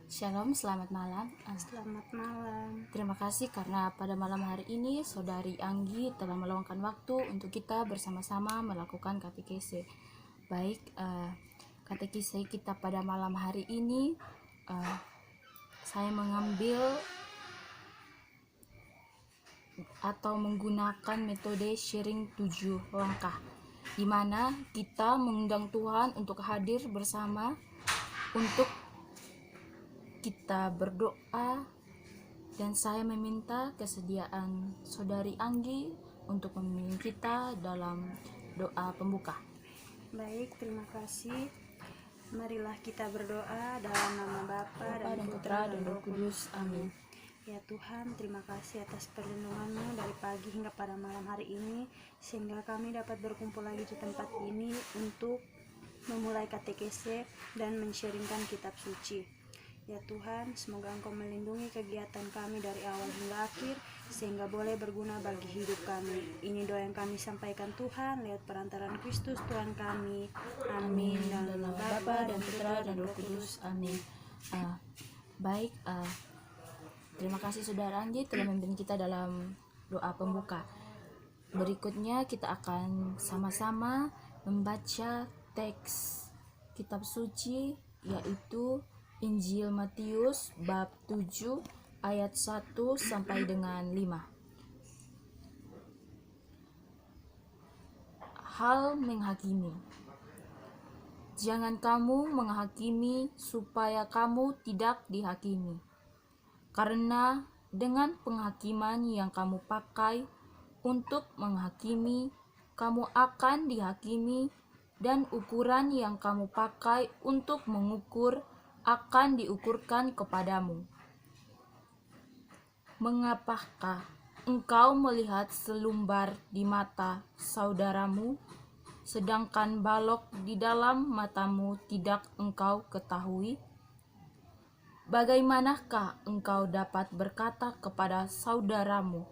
Shalom, selamat malam. Selamat malam. Terima kasih karena pada malam hari ini Saudari Anggi telah meluangkan waktu untuk kita bersama-sama melakukan katekese. Baik, katekese kita pada malam hari ini saya mengambil atau menggunakan metode sharing 7 langkah, di mana kita mengundang Tuhan untuk hadir bersama untuk kita berdoa, dan saya meminta kesediaan Saudari Anggi untuk memimpin kita dalam doa pembuka. Baik, terima kasih. Marilah kita berdoa dalam nama Bapa dan Putra dan Roh Kudus. Amin. Ya Tuhan, terima kasih atas perlindungan-Mu dari pagi hingga pada malam hari ini, sehingga kami dapat berkumpul lagi di tempat ini untuk memulai katekese dan men-sharingkan kitab suci. Ya Tuhan, semoga Engkau melindungi kegiatan kami dari awal hingga akhir, sehingga boleh berguna bagi hidup kami. Ini doa yang kami sampaikan Tuhan lewat perantaraan Kristus Tuhan kami. Amin. Dalam nama Bapa dan Putra dan Roh Kudus. Amin. Baik, terima kasih Saudara Anggi telah memimpin kita dalam doa pembuka. Berikutnya kita akan sama-sama membaca teks kitab suci, yaitu Injil Matius bab 7 ayat 1 sampai dengan 5. Hal menghakimi. Jangan kamu menghakimi supaya kamu tidak dihakimi. Karena dengan penghakiman yang kamu pakai untuk menghakimi, kamu akan dihakimi, dan ukuran yang kamu pakai untuk mengukur akan diukurkan kepadamu. Mengapakah engkau melihat selumbar di mata saudaramu, sedangkan balok di dalam matamu tidak engkau ketahui? Bagaimanakah engkau dapat berkata kepada saudaramu,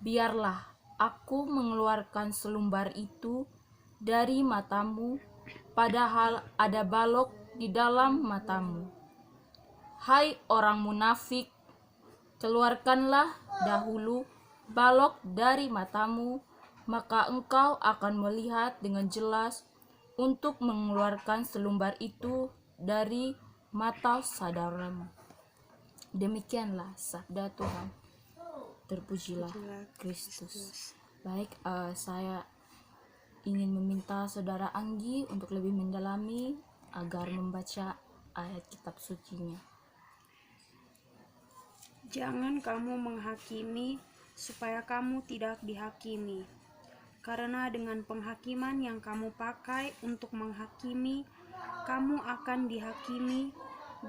biarlah aku mengeluarkan selumbar itu dari matamu, padahal ada balok di dalam matamu? Hai orang munafik, keluarkanlah dahulu balok dari matamu, maka engkau akan melihat dengan jelas untuk mengeluarkan selumbar itu dari mata saudaramu. Demikianlah sabda Tuhan. Terpujilah Kristus. Baik, saya ingin meminta Saudara Anggi untuk lebih mendalami agar membaca ayat kitab sucinya. Jangan kamu menghakimi supaya kamu tidak dihakimi. Karena dengan penghakiman yang kamu pakai untuk menghakimi, kamu akan dihakimi,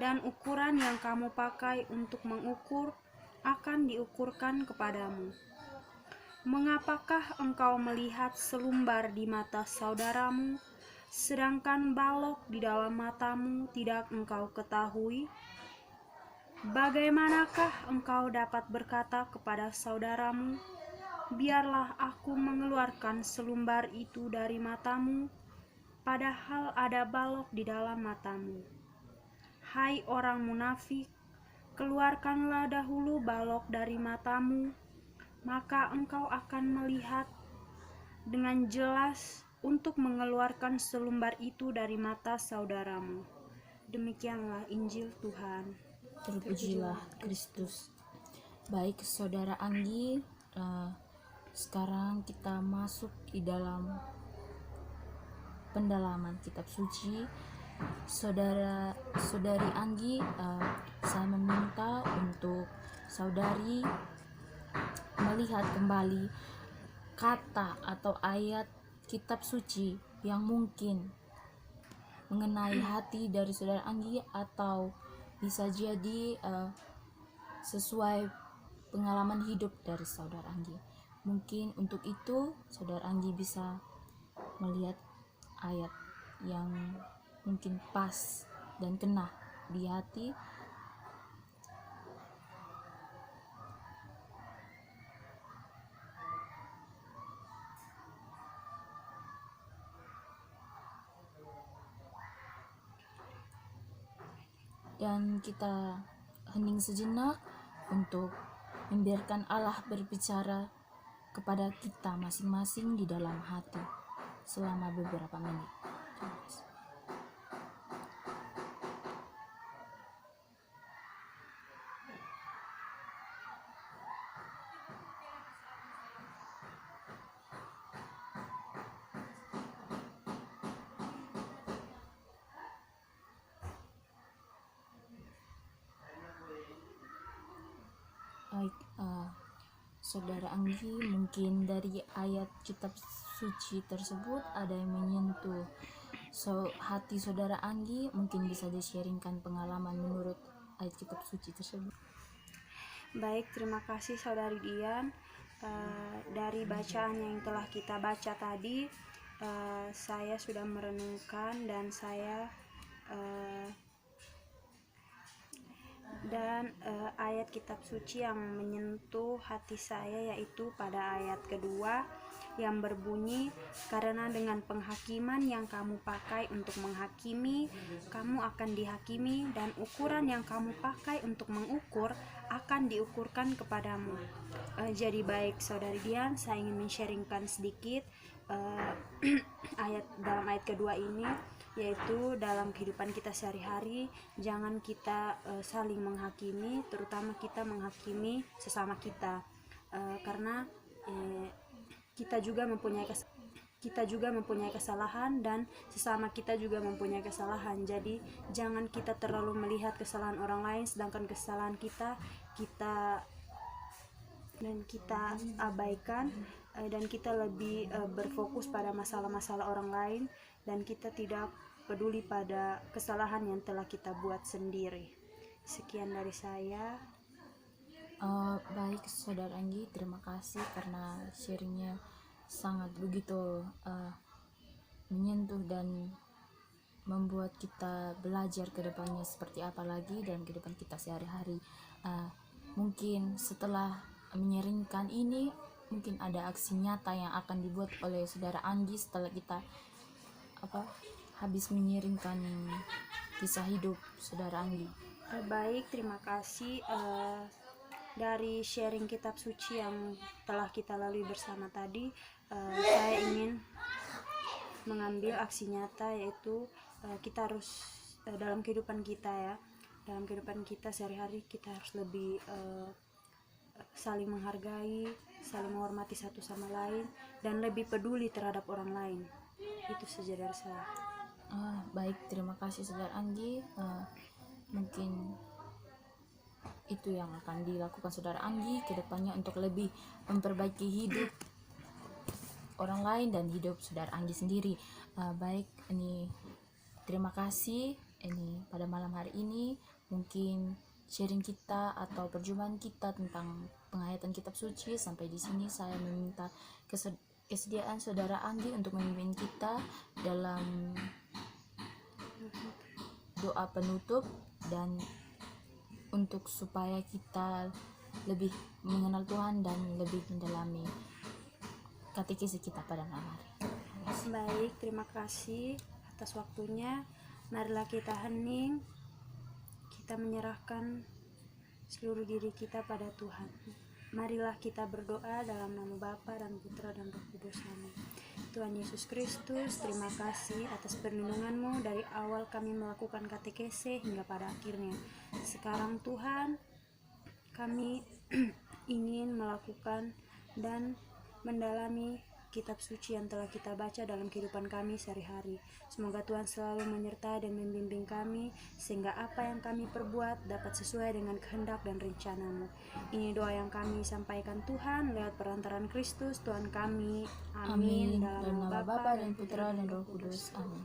dan ukuran yang kamu pakai untuk mengukur akan diukurkan kepadamu. Mengapakah engkau melihat selumbar di mata saudaramu, sedangkan balok di dalam matamu tidak engkau ketahui? Bagaimanakah engkau dapat berkata kepada saudaramu, biarlah aku mengeluarkan selumbar itu dari matamu, padahal ada balok di dalam matamu? Hai orang munafik, keluarkanlah dahulu balok dari matamu, maka engkau akan melihat dengan jelas untuk mengeluarkan selumbar itu dari mata saudaramu. Demikianlah Injil Tuhan. Terpujilah Kristus. Baik Saudara Anggi, sekarang kita masuk di dalam pendalaman kitab suci. Saudari Anggi, saya meminta untuk saudari melihat kembali kata atau ayat kitab suci yang mungkin mengenai hati dari Saudara Anggi, atau bisa jadi sesuai pengalaman hidup dari Saudara Anggi. Mungkin untuk itu Saudara Anggi bisa melihat ayat yang mungkin pas dan kena di hati. dan kita hening sejenak untuk membiarkan Allah berbicara kepada kita masing-masing di dalam hati selama beberapa menit. Terima kasih. Baik, Saudara Anggi, mungkin dari ayat kitab suci tersebut ada yang menyentuh hati Saudara Anggi, mungkin bisa di-sharingkan pengalaman menurut ayat kitab suci tersebut. Baik, terima kasih Saudari Dian. Dari bacaan yang telah kita baca tadi, saya sudah merenungkan dan ayat kitab suci yang menyentuh hati saya yaitu pada ayat kedua yang berbunyi, karena dengan penghakiman yang kamu pakai untuk menghakimi, kamu akan dihakimi, dan ukuran yang kamu pakai untuk mengukur akan diukurkan kepadamu. Jadi baik Saudari Dian, saya ingin men-sharingkan sedikit dalam ayat kedua ini, yaitu dalam kehidupan kita sehari-hari jangan kita saling menghakimi, terutama kita menghakimi sesama kita, karena kita juga mempunyai kesalahan dan sesama kita juga mempunyai kesalahan. Jadi jangan kita terlalu melihat kesalahan orang lain sedangkan kesalahan kita abaikan, dan kita lebih berfokus pada masalah-masalah orang lain dan kita tidak peduli pada kesalahan yang telah kita buat sendiri. Sekian dari saya. Baik Saudara Anggi, terima kasih karena sharingnya sangat begitu menyentuh dan membuat kita belajar ke depannya seperti apa lagi dalam kehidupan kita sehari-hari. Mungkin setelah menyaringkan ini, mungkin ada aksi nyata yang akan dibuat oleh Saudara Anggi setelah kita habis menyiringkan kisah hidup Saudara Anggi. Baik, terima kasih. Dari sharing kitab suci yang telah kita lalui bersama tadi, saya ingin mengambil aksi nyata, yaitu kita harus dalam kehidupan kita sehari-hari kita harus lebih saling menghargai, saling menghormati satu sama lain, dan lebih peduli terhadap orang lain. Itu saja dari saya. Baik, terima kasih Saudara Anggi. Mungkin itu yang akan dilakukan Saudara Anggi ke depannya untuk lebih memperbaiki hidup orang lain dan hidup Saudara Anggi sendiri. Baik, ini terima kasih ini pada malam hari ini. Mungkin sharing kita atau perjumpaan kita tentang penghayatan kitab suci sampai di sini. Saya meminta kesediaan Saudara Anggi untuk memimpin kita dalam doa penutup dan untuk supaya kita lebih mengenal Tuhan dan lebih mendalami katekisi kita pada malam hari. Baik, terima kasih atas waktunya. Marilah kita hening, kita menyerahkan seluruh diri kita pada Tuhan. Marilah kita berdoa dalam nama Bapa dan Putra dan Roh Kudus. Amin. Tuhan Yesus Kristus, terima kasih atas perlindungan-Mu dari awal kami melakukan katekese hingga pada akhirnya. Sekarang Tuhan, kami ingin melakukan dan mendalami kitab suci yang telah kita baca dalam kehidupan kami sehari-hari. Semoga Tuhan selalu menyertai dan membimbing kami, sehingga apa yang kami perbuat dapat sesuai dengan kehendak dan rencana-Mu. Ini doa yang kami sampaikan Tuhan lewat perantaraan Kristus Tuhan kami. Amin. Dalam nama Bapa dan Putra dan Roh Kudus. Amin.